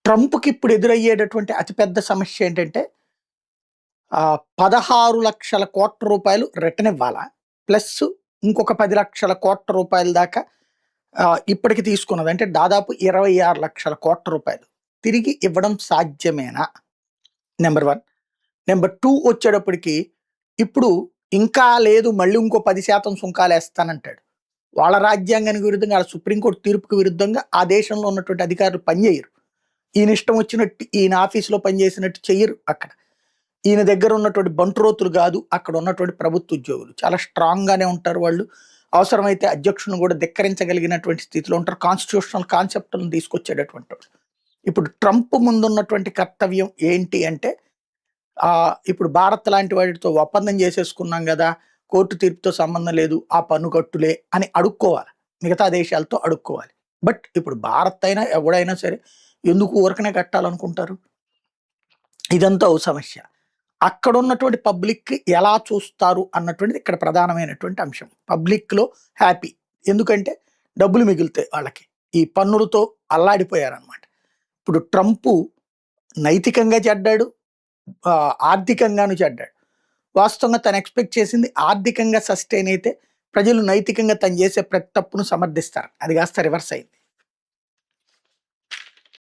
ట్రంప్‌కి ఇప్పుడు ఎదురయ్యేటటువంటి అతిపెద్ద సమస్య ఏంటంటే 16,00,000 కోట్ల రూపాయలు రిటర్న్ ఇవ్వాలా. ప్లస్ ఇంకొక 10,00,000 కోట్ల రూపాయల దాకా ఇప్పటికి తీసుకున్నది. అంటే దాదాపు 26,00,000 కోట్ల రూపాయలు తిరిగి ఇవ్వడం సాధ్యమేనా? నంబర్ 1. నంబర్ 2 వచ్చేటప్పటికి ఇప్పుడు ఇంకా లేదు మళ్ళీ ఇంకో 10% సుంకాలేస్తానంటాడు. వాళ్ళ రాజ్యాంగానికి విరుద్ధంగా, వాళ్ళ సుప్రీంకోర్టు తీర్పుకి విరుద్ధంగా ఆ దేశంలో ఉన్నటువంటి అధికారులు పనిచేయరు. ఈయన ఇష్టం వచ్చినట్టు ఈయన ఆఫీస్‌లో పనిచేసినట్టు చెయ్యరు అక్కడ. ఈయన దగ్గర ఉన్నటువంటి బంట్రోతులు కాదు అక్కడ ఉన్నటువంటి ప్రభుత్వ ఉద్యోగులు. చాలా స్ట్రాంగ్‌గానే ఉంటారు వాళ్ళు. అవసరమైతే అధ్యక్షుడిని కూడా ధిక్కరించగలిగినటువంటి స్థితిలో ఉంటారు. కాన్స్టిట్యూషనల్ కాన్సెప్ట్‌లను తీసుకొచ్చేటటువంటి వాడు. ఇప్పుడు ట్రంప్ ముందున్నటువంటి కర్తవ్యం ఏంటి అంటే ఇప్పుడు భారత్ లాంటి వాటితో ఒప్పందం చేసేసుకున్నాం గదా! కోర్టు తీర్పుతో సంబంధం లేదు. ఆ పన్ను కట్టులే అని అడుక్కోవాలి. మిగతా దేశాలతో అడుక్కోవాలి. బట్ ఇప్పుడు భారత్ అయినా ఎవడైనా సరే ఎందుకు ఊరకనే కట్టాలనుకుంటారు? ఇదంతా ఓ సమస్య. అక్కడున్నటువంటి పబ్లిక్ ఎలా చూస్తారు అన్నటువంటిది ఇక్కడ ప్రధానమైనటువంటి అంశం. పబ్లిక్‌లో హ్యాపీ. ఎందుకంటే డబ్బులు మిగులుతాయి వాళ్ళకి. ఈ పన్నులతో అల్లాడిపోయారనమాట. ఇప్పుడు ట్రంపు నైతికంగా చెడ్డాడు. ఆర్థికంగాను చెడ్డాడు. వాస్తవంగా తను ఎక్స్‌పెక్ట్ చేసింది ఆర్థికంగా సస్టైన్ అయితే ప్రజలు నైతికంగా తను చేసే ప్రతి తప్పును సమర్థిస్తారు. అది కాస్త రివర్స్ అయింది.